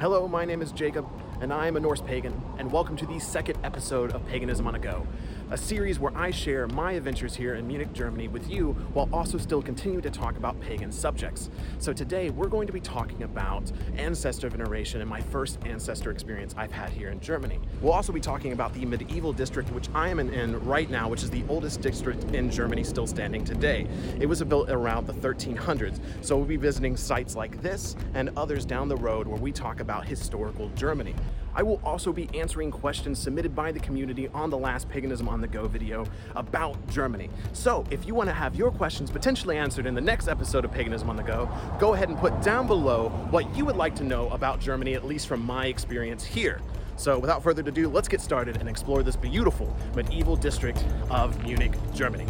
Hello, my name is Jacob, and I am a Norse Pagan, and welcome to the second episode of Paganism on a Go, a series where I share my adventures here in Munich, Germany with you, while also still continuing to talk about pagan subjects. So today, we're going to be talking about ancestor veneration and my first ancestor experience I've had here in Germany. We'll also be talking about the medieval district, which I am in right now, which is the oldest district in Germany still standing today. It was built around the 1300s, so we'll be visiting sites like this and others down the road where we talk about historical Germany. I will also be answering questions submitted by the community on the last Paganism on the Go video about Germany. So if you want to have your questions potentially answered in the next episode of Paganism on the Go, go ahead and put down below what you would like to know about Germany, at least from my experience here. So without further ado, let's get started and explore this beautiful medieval district of Munich, Germany.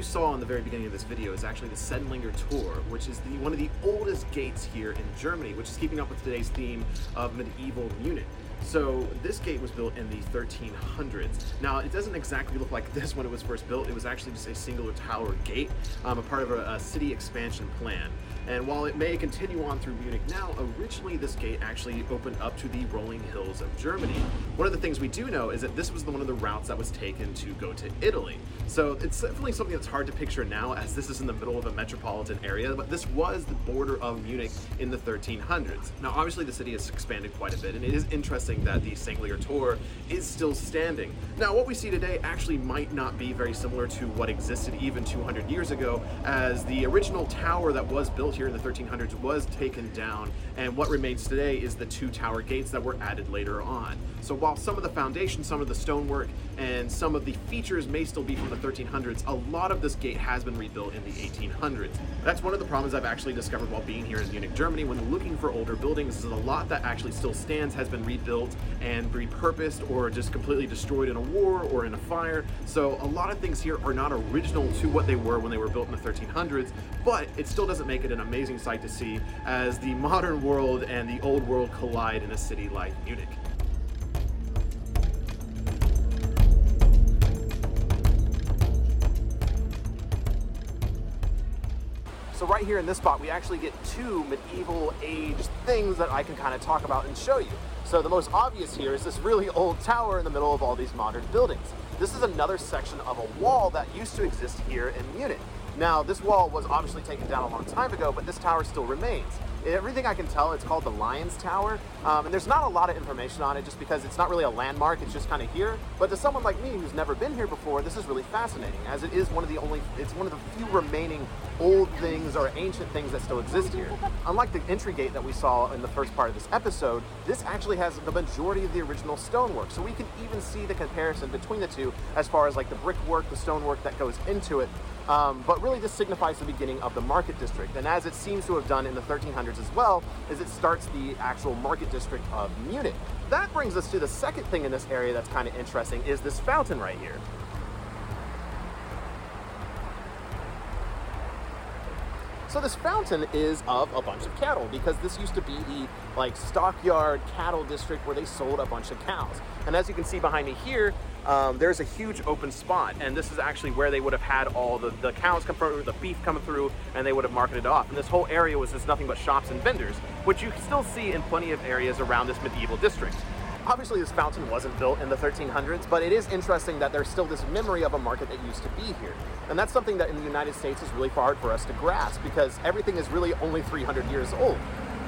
Saw in the very beginning of this video is actually the Sednlinger Tor, which is one of the oldest gates here in Germany, which is keeping up with today's theme of medieval Munich. So this gate was built in the 1300s. Now it doesn't exactly look like this when it was first built. It was actually just a singular tower gate, a part of a city expansion plan. And while it may continue on through Munich now, originally this gate actually opened up to the rolling hills of Germany. One of the things we do know is that this was one of the routes that was taken to go to Italy. So it's definitely something that's hard to picture now, as this is in the middle of a metropolitan area, but this was the border of Munich in the 1300s. Now obviously the city has expanded quite a bit, and it is interesting that the Sednlinger Tor is still standing. Now what we see today actually might not be very similar to what existed even 200 years ago, as the original tower that was built here in the 1300s was taken down, and what remains today is the two tower gates that were added later on. So while some of the foundation, some of the stonework, and some of the features may still be from the 1300s, a lot of this gate has been rebuilt in the 1800s. That's one of the problems I've actually discovered while being here in Munich, Germany, when looking for older buildings, is a lot that actually still stands has been rebuilt and repurposed or just completely destroyed in a war or in a fire. So a lot of things here are not original to what they were when they were built in the 1300s, but it still doesn't make it an amazing sight to see as the modern world and the old world collide in a city like Munich. So right here in this spot, we actually get two medieval age things that I can kind of talk about and show you. So the most obvious here is this really old tower in the middle of all these modern buildings. This is another section of a wall that used to exist here in Munich. Now, this wall was obviously taken down a long time ago, but this tower still remains. Everything I can tell, it's called the Lion's Tower, and there's not a lot of information on it just because it's not really a landmark, it's just kind of here. But to someone like me who's never been here before, this is really fascinating, as it is one of the few remaining old things or ancient things that still exist here. Unlike the entry gate that we saw in the first part of this episode, this actually has the majority of the original stonework, so we can even see the comparison between the two as far as like the brickwork, the stonework that goes into it. But really this signifies the beginning of the market district, and as it seems to have done in the 1300s as well, is it starts the actual market district of Munich. That brings us to the second thing in this area that's kind of interesting, is this fountain right here. So this fountain is of a bunch of cattle, because this used to be the stockyard cattle district where they sold a bunch of cows. And as you can see behind me here, there's a huge open spot, and this is actually where they would have had all the cows come through, the beef coming through, and they would have marketed off. And this whole area was just nothing but shops and vendors, which you still see in plenty of areas around this medieval district. Obviously this fountain wasn't built in the 1300s, but it is interesting that there's still this memory of a market that used to be here. And that's something that in the United States is really hard for us to grasp, because everything is really only 300 years old.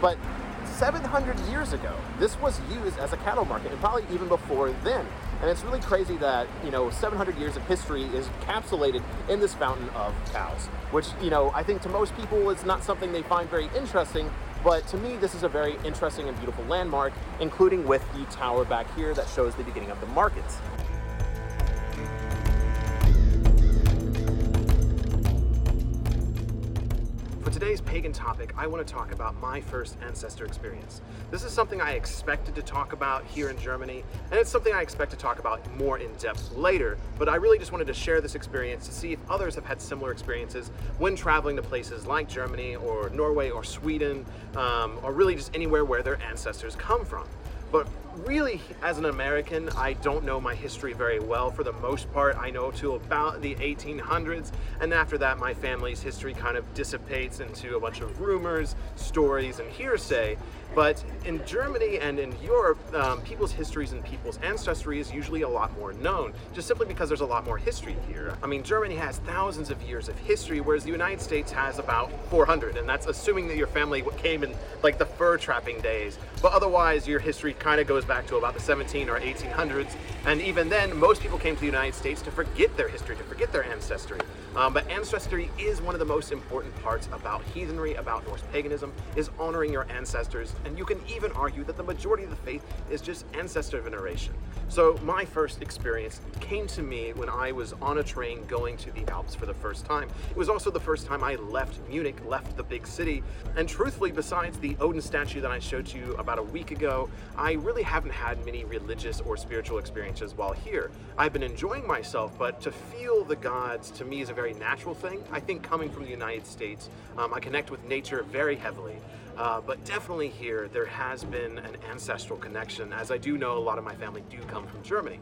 But 700 years ago, this was used as a cattle market, and probably even before then. And it's really crazy that, 700 years of history is encapsulated in this fountain of cows, which, I think to most people is not something they find very interesting, but to me, this is a very interesting and beautiful landmark, including with the tower back here that shows the beginning of the markets. For today's pagan topic, I want to talk about my first Ancestor experience. This is something I expected to talk about here in Germany, and it's something I expect to talk about more in depth later, but I really just wanted to share this experience to see if others have had similar experiences when traveling to places like Germany or Norway or Sweden, or really just anywhere where their ancestors come from. But really, as an American, I don't know my history very well. For the most part, I know to about the 1800s, and after that, my family's history kind of dissipates into a bunch of rumors, stories, and hearsay. But in Germany and in Europe, people's histories and people's ancestry is usually a lot more known, just simply because there's a lot more history here. I mean, Germany has thousands of years of history, whereas the United States has about 400, and that's assuming that your family came in like the fur trapping days. But otherwise, your history kind of goes back to about the 17 or 1800s, and even then, most people came to the United States to forget their history, to forget their ancestry. But ancestry is one of the most important parts about heathenry, about Norse paganism, is honoring your ancestors, and you can even argue that the majority of the faith is just ancestor veneration. So my first experience came to me when I was on a train going to the Alps for the first time. It was also the first time I left Munich, left the big city, and truthfully, besides the Odin statue that I showed you about a week ago, I really haven't had many religious or spiritual experiences while here. I've been enjoying myself, but to feel the gods to me is a very natural thing. I think coming from the United States, I connect with nature very heavily. But definitely here, there has been an ancestral connection, as I do know a lot of my family do come from Germany.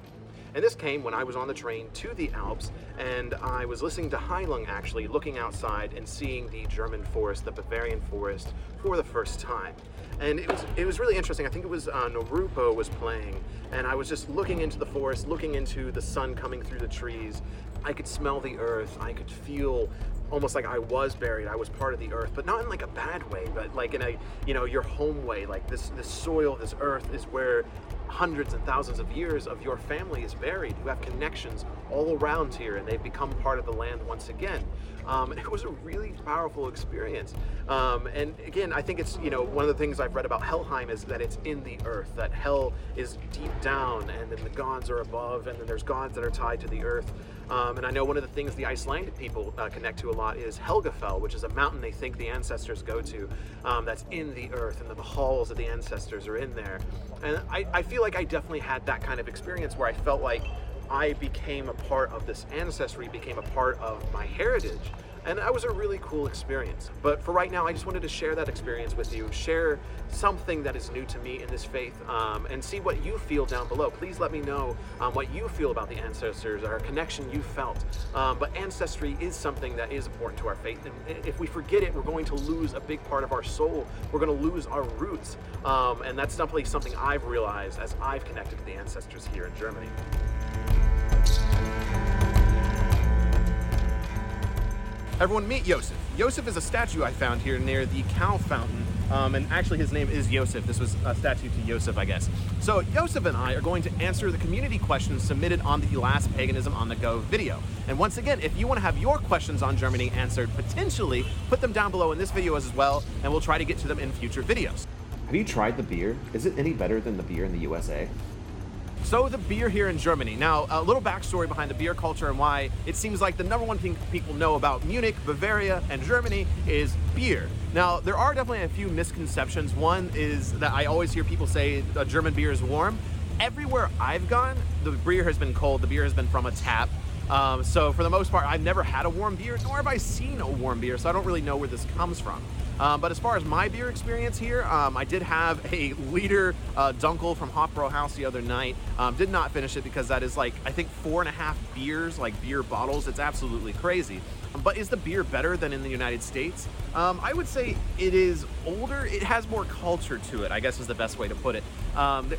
And this came when I was on the train to the Alps, and I was listening to Heilung, actually, looking outside and seeing the German forest, the Bavarian forest, for the first time. And it was really interesting. I think it was Naruto was playing, and I was just looking into the forest, looking into the sun coming through the trees. I could smell the earth. I could feel almost like I was buried. I was part of the earth, but not in like a bad way, but like in a, your home way. Like this soil, this earth is where hundreds and thousands of years of your family is buried. You have connections all around here, and they've become part of the land once again. It was a really powerful experience. And again, I think it's, one of the things I've read about Helheim is that it's in the earth, that hell is deep down, and then the gods are above, and then there's gods that are tied to the earth. And I know one of the things the Icelandic people connect to a lot is Helgafell, which is a mountain they think the ancestors go to, that's in the earth, and the halls of the ancestors are in there. And I feel like I definitely had that kind of experience where I felt like I became a part of this ancestry, became a part of my heritage. And that was a really cool experience. But for right now, I just wanted to share that experience with you, share something that is new to me in this faith, and see what you feel down below. Please let me know what you feel about the ancestors, or a connection you felt. But ancestry is something that is important to our faith. And if we forget it, we're going to lose a big part of our soul. We're going to lose our roots. And that's definitely something I've realized as I've connected to the ancestors here in Germany. Everyone meet Yosef. Yosef is a statue I found here near the cow fountain, and actually his name is Yosef. This was a statue to Yosef, I guess. So Yosef and I are going to answer the community questions submitted on the last Paganism on the Go video. And once again, if you want to have your questions on Germany answered, potentially, put them down below in this video as well, and we'll try to get to them in future videos. Have you tried the beer? Is it any better than the beer in the USA? So the beer here in Germany. Now, a little backstory behind the beer culture and why it seems like the #1 thing people know about Munich, Bavaria, and Germany is beer. Now, there are definitely a few misconceptions. One is that I always hear people say German beer is warm. Everywhere I've gone, the beer has been cold. The beer has been from a tap. So for the most part, I've never had a warm beer, nor have I seen a warm beer, so I don't really know where this comes from. But as far as my beer experience here, I did have a liter Dunkel from Hofbräu House the other night. Did not finish it because that is like, I think 4.5 beers, like beer bottles. It's absolutely crazy. But is the beer better than in the United States? I would say it is older. It has more culture to it, I guess is the best way to put it.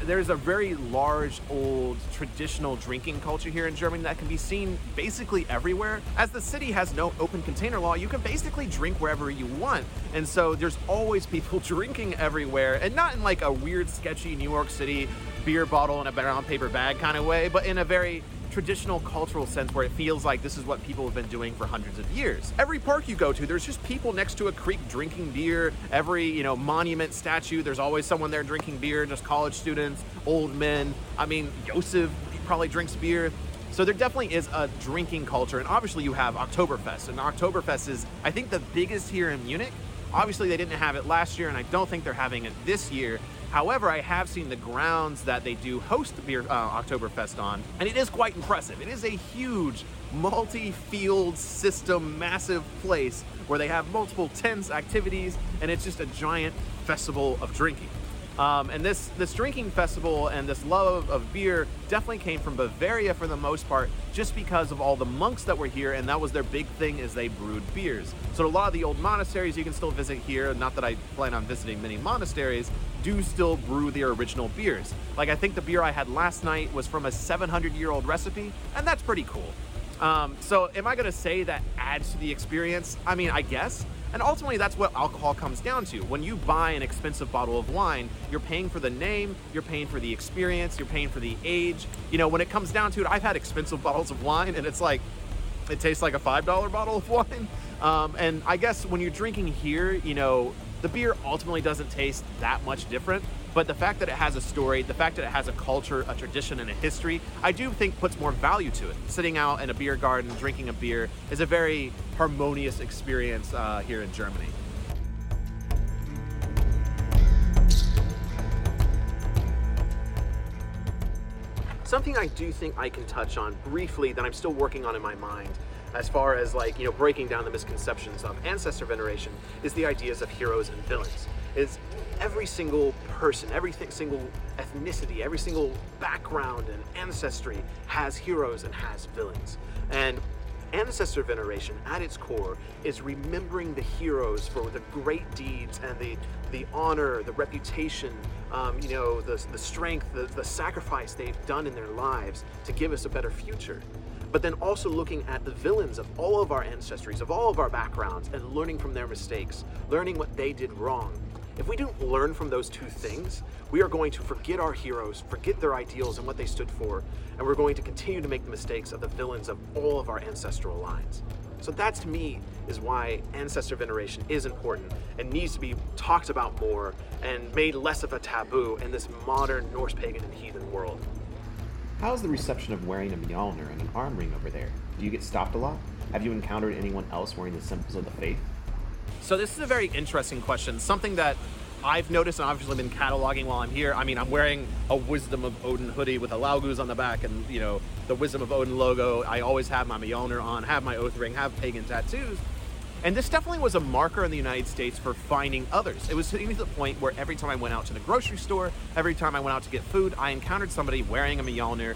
There's a very large, old, traditional drinking culture here in Germany that can be seen basically everywhere. As the city has no open container law, you can basically drink wherever you want. And so there's always people drinking everywhere, and not in like a weird, sketchy New York City beer bottle in a brown paper bag kind of way, but in a very traditional cultural sense where it feels like this is what people have been doing for hundreds of years. Every park you go to, there's just people next to a creek drinking beer. Every, monument, statue, there's always someone there drinking beer, just college students, old men. I mean, Yosef probably drinks beer. So there definitely is a drinking culture, and obviously you have Oktoberfest, and Oktoberfest is, I think, the biggest here in Munich. Obviously they didn't have it last year, and I don't think they're having it this year. However, I have seen the grounds that they do host the beer Oktoberfest on, and it is quite impressive. It is a huge multi-field system, massive place where they have multiple tents, activities, and it's just a giant festival of drinking. And this drinking festival and this love of beer definitely came from Bavaria for the most part, just because of all the monks that were here, and that was their big thing, is they brewed beers. So a lot of the old monasteries you can still visit here, not that I plan on visiting many monasteries, do still brew their original beers. Like, I think the beer I had last night was from a 700-year-old recipe, and that's pretty cool. So am I gonna say that adds to the experience? I mean, I guess. And ultimately, that's what alcohol comes down to. When you buy an expensive bottle of wine, you're paying for the name, you're paying for the experience, you're paying for the age. You know, when it comes down to it, I've had expensive bottles of wine, and it's like, it tastes like a $5 bottle of wine. And I guess when you're drinking here, you know, the beer ultimately doesn't taste that much different, but the fact that it has a story, the fact that it has a culture, a tradition, and a history, I do think puts more value to it. Sitting out in a beer garden, drinking a beer, is a very harmonious experience here in Germany. Something I do think I can touch on briefly that I'm still working on in my mind, as far as, like, you know, breaking down the misconceptions of ancestor veneration, is the ideas of heroes and villains. Is every single person, every single ethnicity, every single background and ancestry has heroes and has villains. And ancestor veneration, at its core, is remembering the heroes for the great deeds and the honor, the reputation, you know, the strength, the sacrifice they've done in their lives to give us a better future. But then also looking at the villains of all of our ancestries, of all of our backgrounds, and learning from their mistakes, learning what they did wrong. If we don't learn from those two things, we are going to forget our heroes, forget their ideals and what they stood for, and we're going to continue to make the mistakes of the villains of all of our ancestral lines. So that, to me, is why ancestor veneration is important and needs to be talked about more and made less of a taboo in this modern Norse pagan and heathen world. How is the reception of wearing a Mjolnir and an arm ring over there? Do you get stopped a lot? Have you encountered anyone else wearing the symbols of the faith? So this is a very interesting question, something that I've noticed and obviously been cataloging while I'm here. I mean, I'm wearing a Wisdom of Odin hoodie with a Lauguz on the back and, you know, the Wisdom of Odin logo. I always have my Mjolnir on, have my oath ring, have pagan tattoos. And this definitely was a marker in the United States for finding others. It was getting to the point where every time I went out to the grocery store, every time I went out to get food, I encountered somebody wearing a Mjolnir,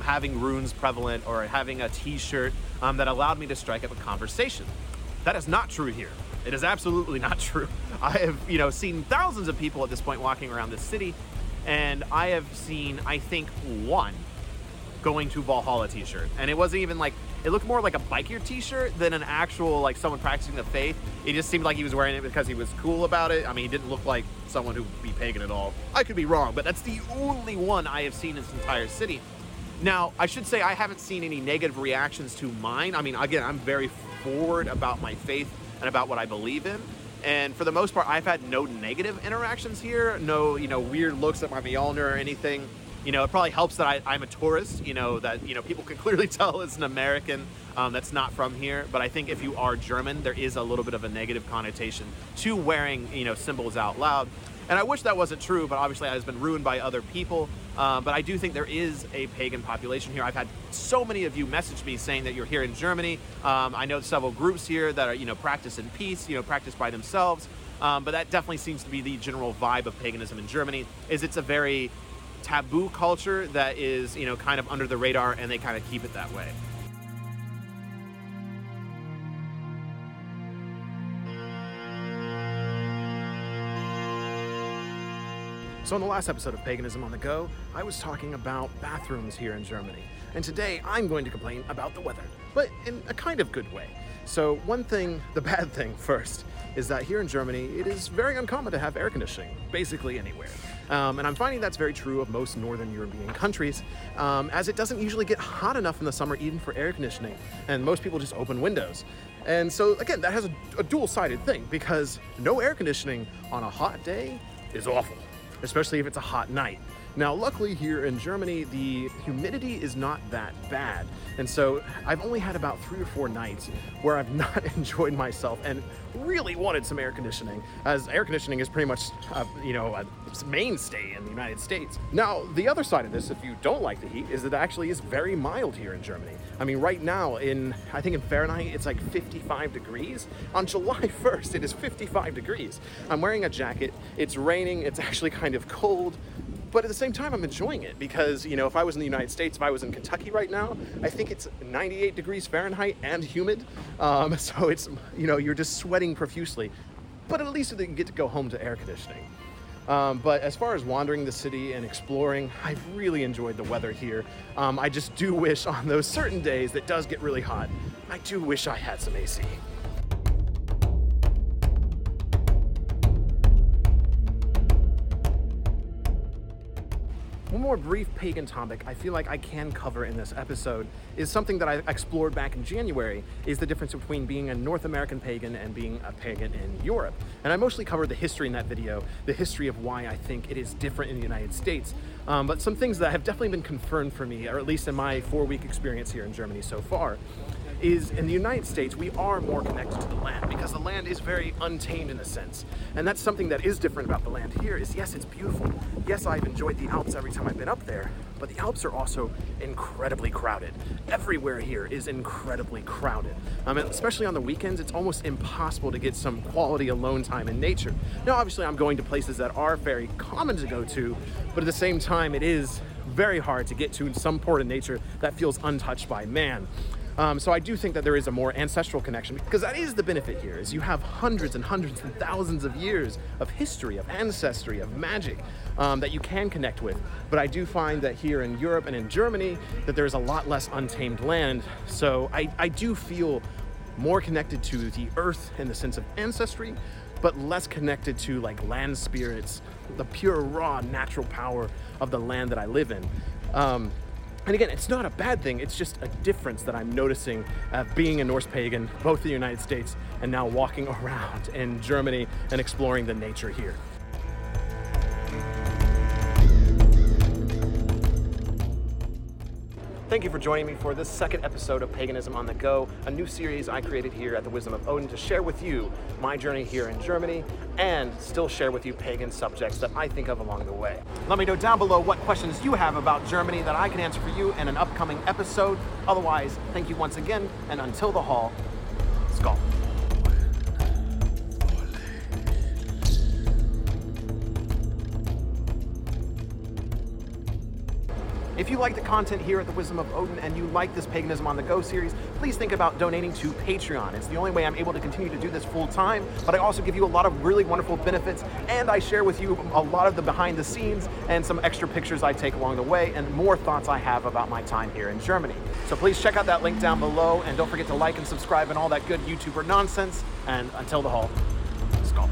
having runes prevalent, or having a t-shirt that allowed me to strike up a conversation. That is not true here. It is absolutely not true. I have, you know, seen thousands of people at this point walking around this city, and I have seen, I think, one going to Valhalla t-shirt. And it wasn't even like, it looked more like a biker t-shirt than an actual, like, someone practicing the faith. It just seemed like he was wearing it because he was cool about it. I mean, he didn't look like someone who would be pagan at all. I could be wrong, but that's the only one I have seen in this entire city. Now, I should say I haven't seen any negative reactions to mine. I mean, again, I'm very forward about my faith and about what I believe in. And for the most part, I've had no negative interactions here, no, you know, weird looks at my Mjolnir or anything. You know, it probably helps that I'm a tourist, you know, that, you know, people can clearly tell it's an American that's not from here. But I think if you are German, there is a little bit of a negative connotation to wearing, you know, symbols out loud. And I wish that wasn't true, but obviously it has been ruined by other people. But I do think there is a pagan population here. I've had so many of you message me saying that you're here in Germany. I know several groups here that are, you know, practice in peace, you know, practice by themselves. But that definitely seems to be the general vibe of paganism in Germany, is it's a very taboo culture that is, you know, kind of under the radar, and they kind of keep it that way. So in the last episode of Paganism on the Go, I was talking about bathrooms here in Germany. And today I'm going to complain about the weather, but in a kind of good way. So one thing, the bad thing first, is that here in Germany, it is very uncommon to have air conditioning, basically anywhere. And I'm finding that's very true of most Northern European countries, as it doesn't usually get hot enough in the summer even for air conditioning, and most people just open windows. And so again, that has a dual-sided thing, because no air conditioning on a hot day is awful, especially if it's a hot night. Now, luckily here in Germany, the humidity is not that bad. And so I've only had about 3 or 4 nights where I've not enjoyed myself and really wanted some air conditioning, as air conditioning is pretty much, a mainstay in the United States. Now, the other side of this, if you don't like the heat, is that it actually is very mild here in Germany. I mean, right now, I think in Fahrenheit, it's like 55 degrees. On July 1st, it is 55 degrees. I'm wearing a jacket, it's raining, it's actually kind of cold, but at the same time, I'm enjoying it because, if I was in the United States, if I was in Kentucky right now, I think it's 98 degrees Fahrenheit and humid. So it's, you're just sweating profusely, but at least you get to go home to air conditioning. But as far as wandering the city and exploring, I've really enjoyed the weather here. I just do wish on those certain days that does get really hot, I do wish I had some AC. One more brief pagan topic I feel like I can cover in this episode is something that I explored back in January, is the difference between being a North American pagan and being a pagan in Europe. And I mostly covered the history in that video, the history of why I think it is different in the United States. But some things that have definitely been confirmed for me, or at least in my 4-week experience here in Germany so far, is in the United States, we are more connected to the land because the land is very untamed in a sense. And that's something that is different about the land here is, yes, it's beautiful. Yes, I've enjoyed the Alps every time I've been up there, but the Alps are also incredibly crowded. Everywhere here is incredibly crowded. Especially on the weekends, it's almost impossible to get some quality alone time in nature. Now, obviously, I'm going to places that are very common to go to, but at the same time, it is very hard to get to some part of nature that feels untouched by man. So I do think that there is a more ancestral connection, because that is the benefit here, is you have hundreds and hundreds and thousands of years of history, of ancestry, of magic that you can connect with. But I do find that here in Europe and in Germany that there's a lot less untamed land. So I do feel more connected to the earth in the sense of ancestry, but less connected to like land spirits, the pure raw natural power of the land that I live in. And again, it's not a bad thing, it's just a difference that I'm noticing being a Norse pagan, both in the United States and now walking around in Germany and exploring the nature here. Thank you for joining me for this second episode of Paganism on the Go, a new series I created here at the Wisdom of Odin to share with you my journey here in Germany and still share with you pagan subjects that I think of along the way. Let me know down below what questions you have about Germany that I can answer for you in an upcoming episode. Otherwise, thank you once again, and until the hall, Skål. If you like the content here at the Wisdom of Odin and you like this Paganism on the Go series, please think about donating to Patreon. It's the only way I'm able to continue to do this full time, but I also give you a lot of really wonderful benefits, and I share with you a lot of the behind the scenes and some extra pictures I take along the way and more thoughts I have about my time here in Germany. So please check out that link down below, and don't forget to like and subscribe and all that good YouTuber nonsense. And until the hall, Skål.